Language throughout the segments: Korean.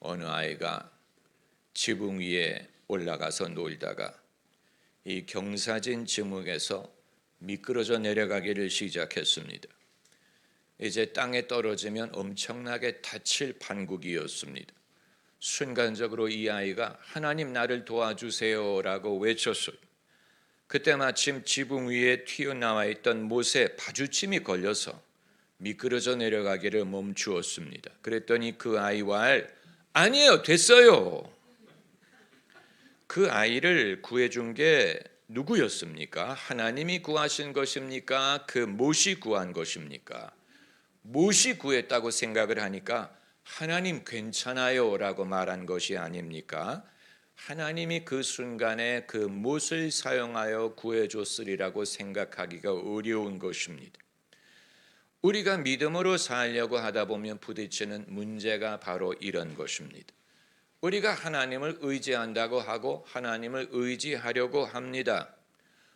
어느 아이가 지붕 위에 올라가서 놀다가 이 경사진 지붕에서 미끄러져 내려가기를 시작했습니다. 이제 땅에 떨어지면 엄청나게 다칠 판국이었습니다. 순간적으로 이 아이가 하나님 나를 도와주세요라고 외쳤어요. 그때 마침 지붕 위에 튀어나와 있던 못에 파주침이 걸려서 미끄러져 내려가기를 멈추었습니다. 그랬더니 그 아이와 아니에요, 됐어요. 그 아이를 구해준 게 누구였습니까? 하나님이 구하신 것입니까? 그 못이 구한 것입니까? 못이 구했다고 생각을 하니까 하나님 괜찮아요 라고 말한 것이 아닙니까? 하나님이 그 순간에 그 못을 사용하여 구해줬으리라고 생각하기가 어려운 것입니다. 우리가 믿음으로 살려고 하다 보면 부딪히는 문제가 바로 이런 것입니다. 우리가 하나님을 의지한다고 하고 하나님을 의지하려고 합니다.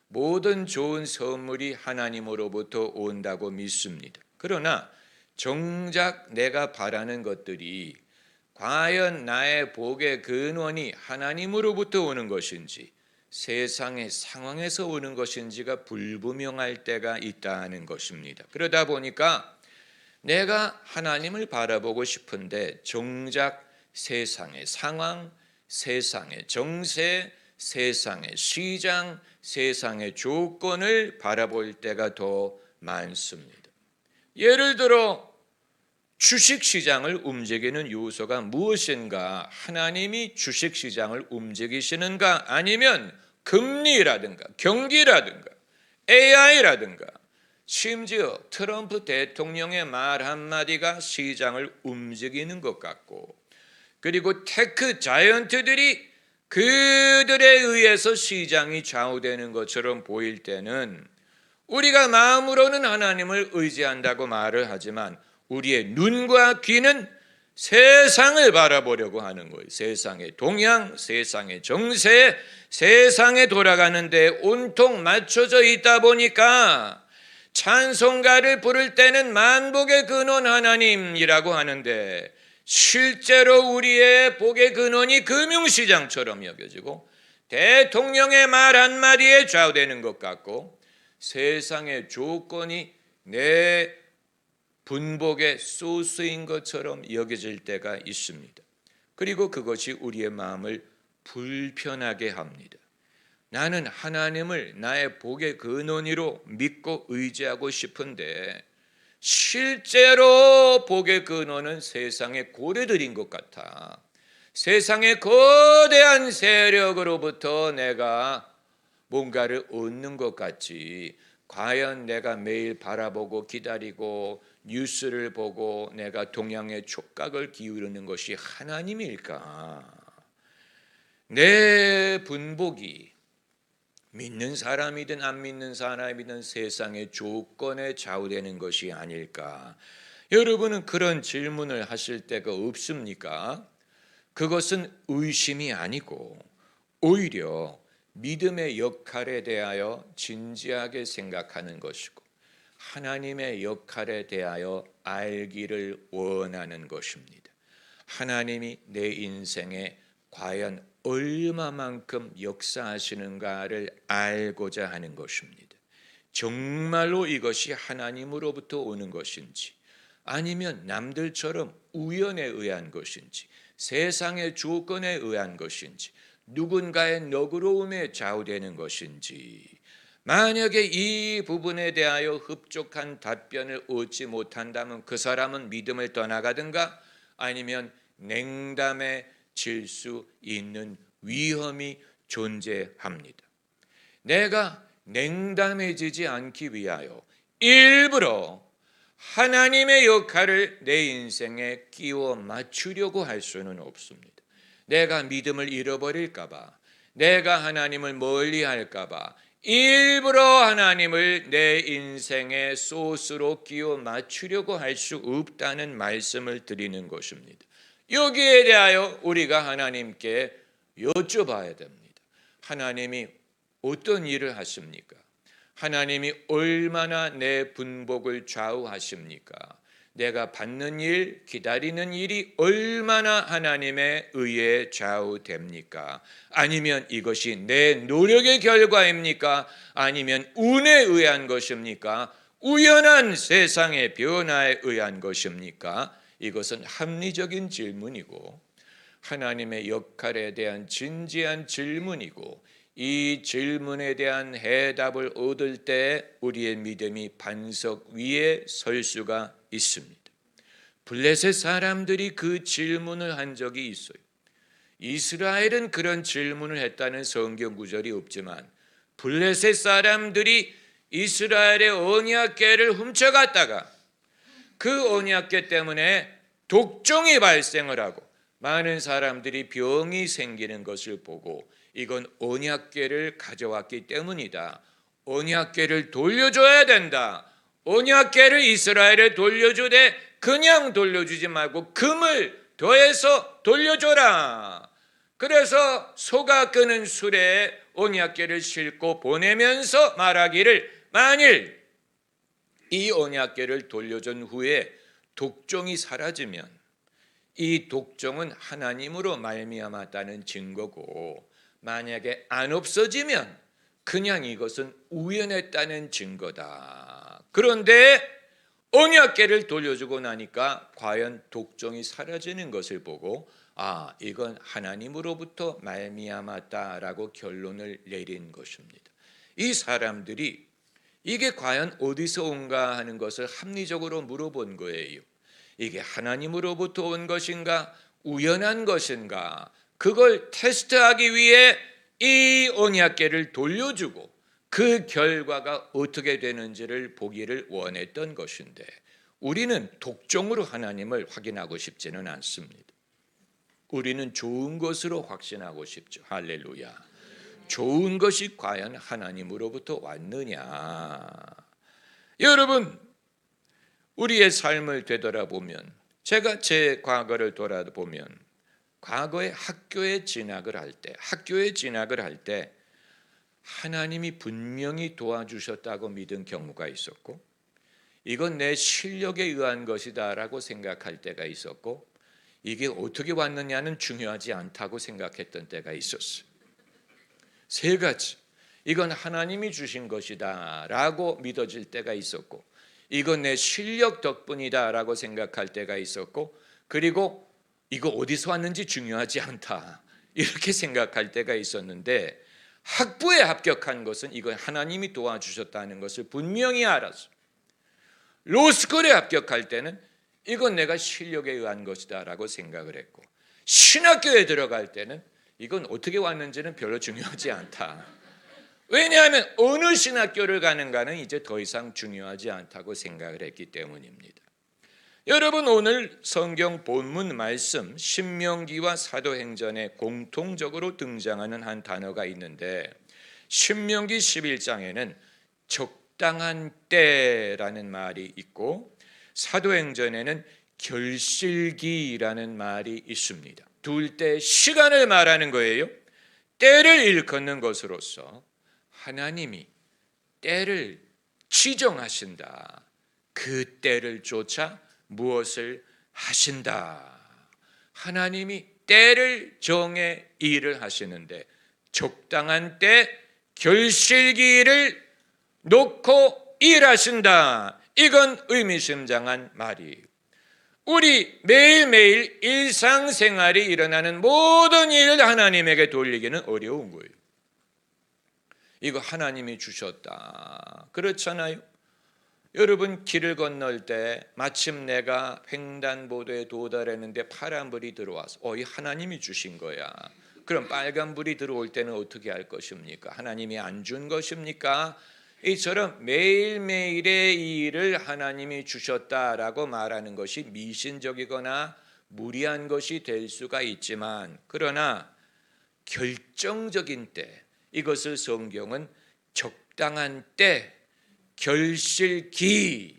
모든 좋은 선물이 하나님으로부터 온다고 믿습니다. 그러나 정작 내가 바라는 것들이 과연 나의 복의 근원이 하나님으로부터 오는 것인지 세상의 상황에서 오는 것인지가 불분명할 때가 있다는 것입니다. 그러다 보니까 내가 하나님을 바라보고 싶은데 정작 세상의 상황, 세상의 정세, 세상의 시장, 세상의 조건을 바라볼 때가 더 많습니다. 예를 들어 주식시장을 움직이는 요소가 무엇인가? 하나님이 주식시장을 움직이시는가? 아니면 금리라든가 경기라든가 AI라든가 심지어 트럼프 대통령의 말 한마디가 시장을 움직이는 것 같고, 그리고 테크 자이언트들이 그들에 의해서 시장이 좌우되는 것처럼 보일 때는 우리가 마음으로는 하나님을 의지한다고 말을 하지만 우리의 눈과 귀는 세상을 바라보려고 하는 거예요. 세상의 동향, 세상의 정세, 세상에 돌아가는 데 온통 맞춰져 있다 보니까 찬송가를 부를 때는 만복의 근원 하나님이라고 하는데 실제로 우리의 복의 근원이 금융시장처럼 여겨지고 대통령의 말 한마디에 좌우되는 것 같고 세상의 조건이 내 분복의 소스인 것처럼 여겨질 때가 있습니다. 그리고 그것이 우리의 마음을 불편하게 합니다. 나는 하나님을 나의 복의 근원으로 믿고 의지하고 싶은데 실제로 복의 근원은 세상의 고래들인 것 같아. 세상의 거대한 세력으로부터 내가 뭔가를 얻는 것 같지, 과연 내가 매일 바라보고 기다리고 뉴스를 보고 내가 동향의 촉각을 기울이는 것이 하나님일까? 내 분복이 믿는 사람이든 안 믿는 사람이든 세상의 조건에 좌우되는 것이 아닐까? 여러분은 그런 질문을 하실 때가 없습니까? 그것은 의심이 아니고 오히려 믿음의 역할에 대하여 진지하게 생각하는 것이고 하나님의 역할에 대하여 알기를 원하는 것입니다. 하나님이 내 인생에 과연 얼마만큼 역사하시는가를 알고자 하는 것입니다. 정말로 이것이 하나님으로부터 오는 것인지 아니면 남들처럼 우연에 의한 것인지 세상의 조건에 의한 것인지 누군가의 너그러움에 좌우되는 것인지, 만약에 이 부분에 대하여 흡족한 답변을 얻지 못한다면 그 사람은 믿음을 떠나가든가 아니면 냉담해질 수 있는 위험이 존재합니다. 내가 냉담해지지 않기 위하여 일부러 하나님의 역할을 내 인생에 끼워 맞추려고 할 수는 없습니다. 내가 믿음을 잃어버릴까 봐, 내가 하나님을 멀리할까 봐 일부러 하나님을 내 인생의 소스로 끼워 맞추려고 할 수 없다는 말씀을 드리는 것입니다. 여기에 대하여 우리가 하나님께 여쭤봐야 됩니다. 하나님이 어떤 일을 하십니까? 하나님이 얼마나 내 분복을 좌우하십니까? 내가 받는 일, 기다리는 일이 얼마나 하나님의 의에 좌우됩니까? 아니면 이것이 내 노력의 결과입니까? 아니면 운에 의한 것입니까? 우연한 세상의 변화에 의한 것입니까? 이것은 합리적인 질문이고 하나님의 역할에 대한 진지한 질문이고 이 질문에 대한 해답을 얻을 때 우리의 믿음이 반석 위에 설 수가 있습니다. 블레셋 사람들이 그 질문을 한 적이 있어요. 이스라엘은 그런 질문을 했다는 성경 구절이 없지만 블레셋 사람들이 이스라엘의 언약궤를 훔쳐갔다가 그 언약궤 때문에 독종이 발생을 하고 많은 사람들이 병이 생기는 것을 보고 이건 언약궤를 가져왔기 때문이다. 언약궤를 돌려줘야 된다. 언약궤를 이스라엘에 돌려주되 그냥 돌려주지 말고 금을 더해서 돌려줘라. 그래서 소가 끄는 수레에 언약궤를 싣고 보내면서 말하기를 만일 이 언약궤를 돌려준 후에 독종이 사라지면 이 독종은 하나님으로 말미암았다는 증거고 만약에 안 없어지면 그냥 이것은 우연했다는 증거다. 그런데 언약궤를 돌려주고 나니까 과연 독종이 사라지는 것을 보고 이건 하나님으로부터 말미암았다라고 결론을 내린 것입니다. 이 사람들이 이게 과연 어디서 온가 하는 것을 합리적으로 물어본 거예요. 이게 하나님으로부터 온 것인가 우연한 것인가 그걸 테스트하기 위해 이 언약궤를 돌려주고 그 결과가 어떻게 되는지를 보기를 원했던 것인데 우리는 독종으로 하나님을 확인하고 싶지는 않습니다. 우리는 좋은 것으로 확신하고 싶죠. 할렐루야. 좋은 것이 과연 하나님으로부터 왔느냐. 여러분 우리의 삶을 되돌아보면 제가 제 과거를 돌아보면 과거에 학교에 진학을 할 때 하나님이 분명히 도와주셨다고 믿은 경우가 있었고 이건 내 실력에 의한 것이다라고 생각할 때가 있었고 이게 어떻게 왔느냐는 중요하지 않다고 생각했던 때가 있었어요. 세 가지. 이건 하나님이 주신 것이다라고 믿어질 때가 있었고 이건 내 실력 덕분이다라고 생각할 때가 있었고 그리고 이거 어디서 왔는지 중요하지 않다 이렇게 생각할 때가 있었는데 학부에 합격한 것은 이건 하나님이 도와주셨다는 것을 분명히 알았어요. 로스쿨에 합격할 때는 이건 내가 실력에 의한 것이다라고 생각을 했고 신학교에 들어갈 때는 이건 어떻게 왔는지는 별로 중요하지 않다. 왜냐하면 어느 신학교를 가는가는 이제 더 이상 중요하지 않다고 생각을 했기 때문입니다. 여러분 오늘 성경 본문 말씀 신명기와 사도행전에 공통적으로 등장하는 한 단어가 있는데 신명기 11장에는 적당한 때라는 말이 있고 사도행전에는 결실기라는 말이 있습니다. 둘 때 시간을 말하는 거예요. 때를 일컫는 것으로서 하나님이 때를 지정하신다. 그 때를 쫓아 무엇을 하신다. 하나님이 때를 정해 일을 하시는데 적당한 때 결실기를 놓고 일하신다. 이건 의미심장한 말이에요. 우리 매일매일 일상생활이 일어나는 모든 일을 하나님에게 돌리기는 어려운 거예요. 이거 하나님이 주셨다. 그렇잖아요. 여러분 길을 건널 때 마침 내가 횡단보도에 도달했는데 파란불이 들어와서 이 하나님이 주신 거야. 그럼 빨간불이 들어올 때는 어떻게 할 것입니까? 하나님이 안 준 것입니까? 이처럼 매일매일의 일을 하나님이 주셨다라고 말하는 것이 미신적이거나 무리한 것이 될 수가 있지만 그러나 결정적인 때 이것을 성경은 적당한 때 결실기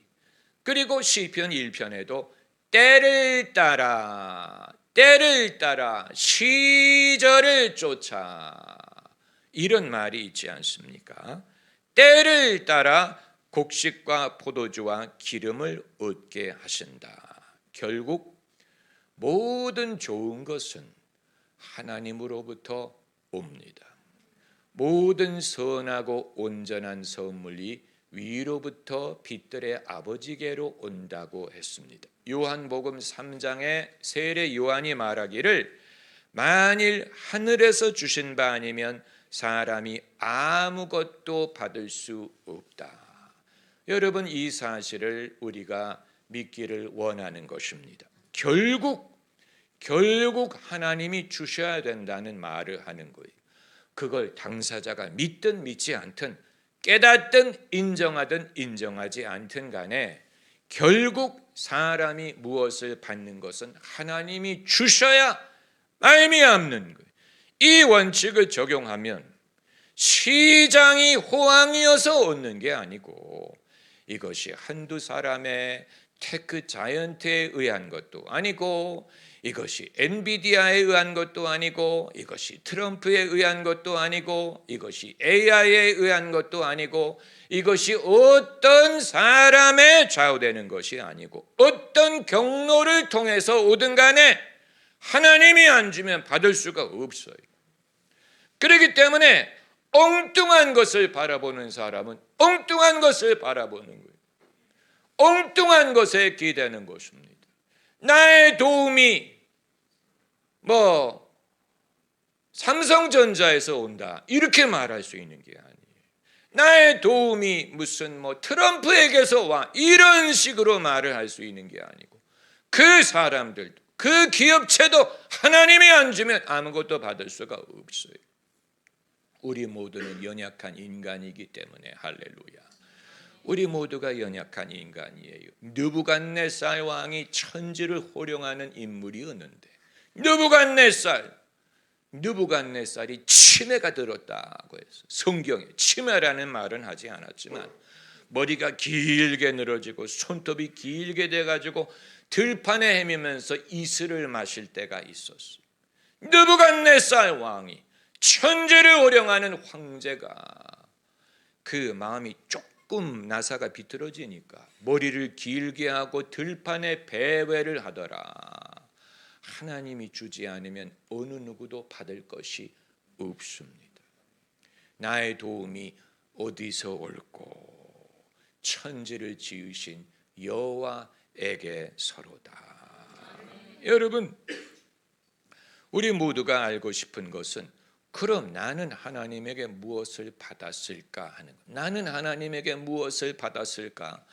그리고 시편 1편에도 때를 따라 시절을 쫓아 이런 말이 있지 않습니까? 때를 따라 곡식과 포도주와 기름을 얻게 하신다. 결국 모든 좋은 것은 하나님으로부터 옵니다. 모든 선하고 온전한 선물이 위로부터 빛들의 아버지께로 온다고 했습니다. 요한복음 3장에 세례 요한이 말하기를 만일 하늘에서 주신 바 아니면 사람이 아무것도 받을 수 없다. 여러분, 이 사실을 우리가 믿기를 원하는 것입니다. 결국 하나님이 주셔야 된다는 말을 하는 거예요. 그걸 당사자가 믿든 믿지 않든, 깨닫든 인정하든 인정하지 않든 간에 결국 사람이 무엇을 받는 것은 하나님이 주셔야 말미암는 거예요. 이 원칙을 적용하면 시장이 호황이어서 얻는 게 아니고, 이것이 한두 사람의 테크 자이언트에 의한 것도 아니고, 이것이 엔비디아에 의한 것도 아니고, 이것이 트럼프에 의한 것도 아니고, 이것이 AI에 의한 것도 아니고, 이것이 어떤 사람에 좌우되는 것이 아니고, 어떤 경로를 통해서 오든 간에 하나님이 안 주면 받을 수가 없어요. 그렇기 때문에 엉뚱한 것을 바라보는 사람은 엉뚱한 것을 바라보는 거예요. 엉뚱한 것에 기대는 것입니다. 나의 도움이 삼성전자에서 온다, 이렇게 말할 수 있는 게 아니에요. 나의 도움이 무슨 트럼프에게서 와, 이런 식으로 말을 할 수 있는 게 아니고, 그 사람들도 그 기업체도 하나님이 안 주면 아무것도 받을 수가 없어요. 우리 모두는 연약한 인간이기 때문에, 할렐루야, 우리 모두가 연약한 인간이에요. 느부갓네살 왕이 천지를 호령하는 인물이었는데, 느부갓네살이 치매가 들었다고 해서 성경에 치매라는 말은 하지 않았지만 머리가 길게 늘어지고 손톱이 길게 돼가지고 들판에 헤매면서 이슬을 마실 때가 있었어요. 느부갓네살 왕이, 천지를 호령하는 황제가, 그 마음이 조금 나사가 비틀어지니까 머리를 길게 하고 들판에 배회를 하더라. 하나님이 주지 않으면 어느 누구도 받을 것이 없습니다. 나의 도움이 어디서 올꼬? 천지를 지으신 여호와에게서로다. 여러분, 우리 모두가 알고 싶은 것은, 그럼 나는 하나님에게 무엇을 받았을까 하는 것. 나는 하나님에게 무엇을 받았을까?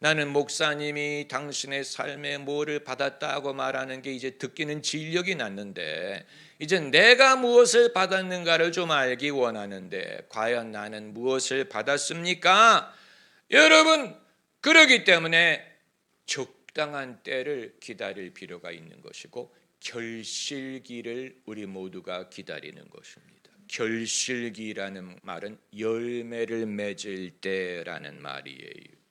나는 목사님이 당신의 삶에 뭐를 받았다고 말하는 게 이제 듣기는 진력이 났는데, 이제 내가 무엇을 받았는가를 좀 알기 원하는데, 과연 나는 무엇을 받았습니까? 여러분, 그러기 때문에 적당한 때를 기다릴 필요가 있는 것이고, 결실기를 우리 모두가 기다리는 것입니다. 결실기라는 말은 열매를 맺을 때라는 말이에요.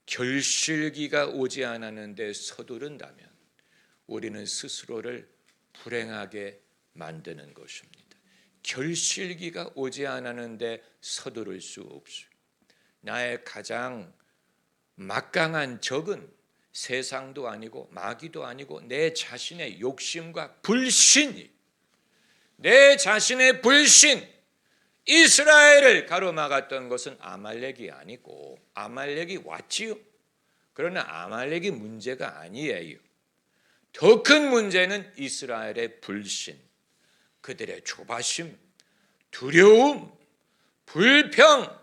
결실기가 오지 않았는데 서두른다면 우리는 스스로를 불행하게 만드는 것입니다. 결실기가 오지 않았는데 서두를 수 없어요. 나의 가장 막강한 적은 세상도 아니고 마귀도 아니고 내 자신의 욕심과 불신이, 내 자신의 불신. 이스라엘을 가로막았던 것은 아말렉이 아니고, 아말렉이 왔지요. 그러나 아말렉이 문제가 아니에요. 더 큰 문제는 이스라엘의 불신, 그들의 조바심, 두려움, 불평,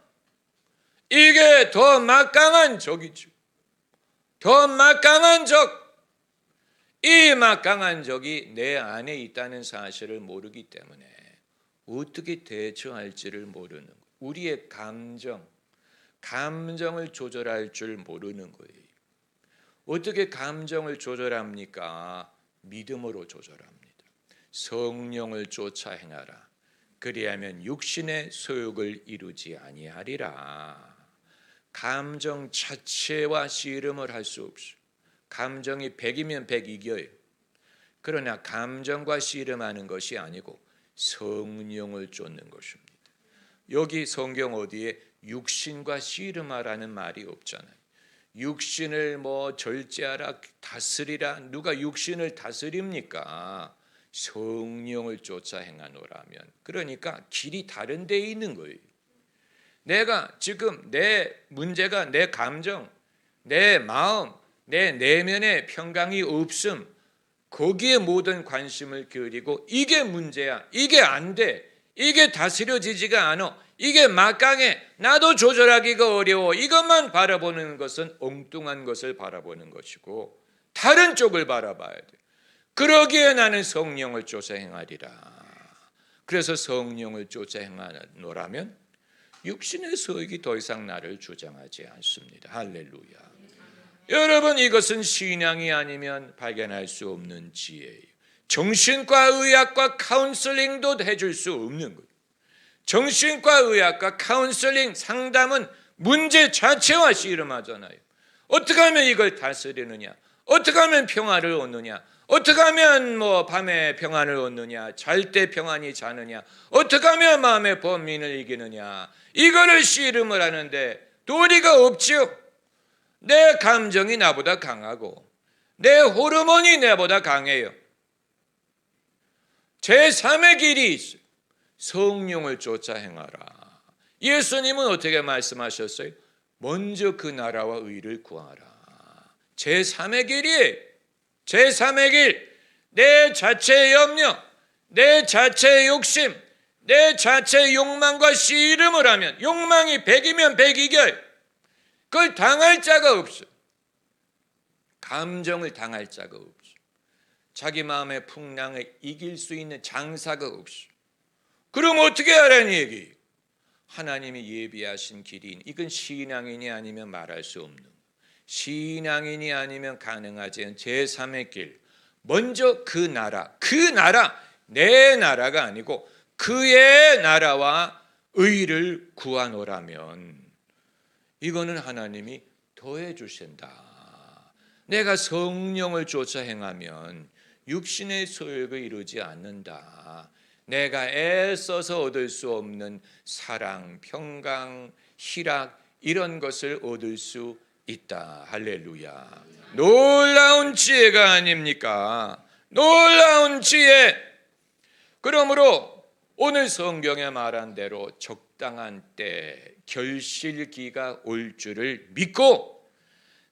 이게 더 막강한 적이죠. 더 막강한 적. 이 막강한 적이 내 안에 있다는 사실을 모르기 때문에 어떻게 대처할지를 모르는 거예요. 우리의 감정을 조절할 줄 모르는 거예요. 어떻게 감정을 조절합니까? 믿음으로 조절합니다. 성령을 쫓아 행하라. 그리하면 육신의 소욕을 이루지 아니하리라. 감정 자체와 씨름을 할 수 없어요. 감정이 100이면 100 이겨요. 그러나 감정과 씨름하는 것이 아니고 성령을 쫓는 것입니다. 여기 성경 어디에 육신과 씨름하라는 말이 없잖아요. 육신을 뭐 절제하라, 다스리라. 누가 육신을 다스립니까? 성령을 쫓아 행하노라면. 그러니까 길이 다른 데에 있는 거예요. 내가 지금 내 문제가 내 감정, 내 마음, 내 내면의 평강이 없음, 거기에 모든 관심을 기울이고 이게 문제야, 이게 안 돼, 이게 다스려지지가 않아, 이게 막강해, 나도 조절하기가 어려워, 이것만 바라보는 것은 엉뚱한 것을 바라보는 것이고 다른 쪽을 바라봐야 돼. 그러기에 나는 성령을 쫓아 행하리라. 그래서 성령을 쫓아 행하노라면 육신의 소욕이 더 이상 나를 주장하지 않습니다. 할렐루야. 여러분, 이것은 신앙이 아니면 발견할 수 없는 지혜예요. 정신과 의학과 카운슬링도 해줄 수 없는 거예요. 정신과 의학과 카운슬링 상담은 문제 자체와 씨름하잖아요. 어떻게 하면 이걸 다스리느냐, 어떻게 하면 평화를 얻느냐, 어떻게 하면 뭐 밤에 평안을 얻느냐, 잘 때 평안히 자느냐, 어떻게 하면 마음의 범민을 이기느냐, 이거를 씨름을 하는데 도리가 없지요. 내 감정이 나보다 강하고 내 호르몬이 나보다 강해요. 제3의 길이 있어요. 성령을 쫓아 행하라. 예수님은 어떻게 말씀하셨어요? 먼저 그 나라와 의를 구하라. 제3의 길이에요. 제3의 길. 내 자체의 염려, 내 자체의 욕심, 내 자체의 욕망과 씨름을 하면 욕망이 100이면 100 이겨요. 그걸 당할 자가 없어. 감정을 당할 자가 없어. 자기 마음의 풍랑을 이길 수 있는 장사가 없어. 그럼 어떻게 하라는 얘기? 하나님이 예비하신 길인, 이건 신앙인이 아니면 말할 수 없는, 신앙인이 아니면 가능하지 않은 제3의 길. 먼저 그 나라, 내 나라가 아니고 그의 나라와 의를 구하노라면 이거는 하나님이 더해 주신다. 내가 성령을 쫓아 행하면 육신의 소욕을 이루지 않는다. 내가 애써서 얻을 수 없는 사랑, 평강, 희락 이런 것을 얻을 수 있다. 할렐루야. 놀라운 지혜가 아닙니까? 놀라운 지혜. 그러므로 오늘 성경에 말한 대로 적당한 때 결실기가 올 줄을 믿고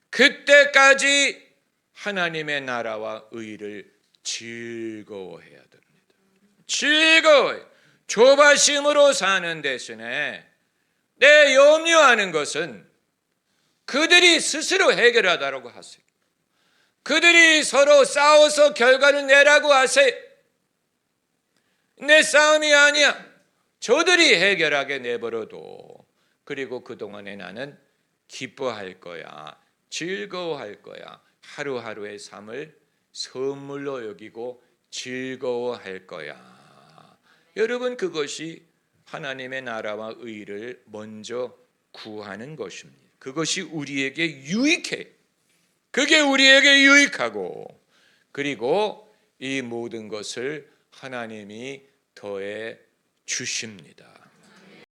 그때까지 하나님의 나라와 의를 즐거워해야 됩니다. 즐거워요. 조바심으로 사는 대신에 내 염려하는 것은 그들이 스스로 해결하라고 하세요. 그들이 서로 싸워서 결과를 내라고 하세요. 내 싸움이 아니야. 저들이 해결하게 내버려둬. 그리고 그동안에 나는 기뻐할 거야. 즐거워할 거야. 하루하루의 삶을 선물로 여기고 즐거워할 거야. 여러분, 그것이 하나님의 나라와 의를 먼저 구하는 것입니다. 그것이 우리에게 유익해. 그게 우리에게 유익하고, 그리고 이 모든 것을 하나님이 더해 주십니다.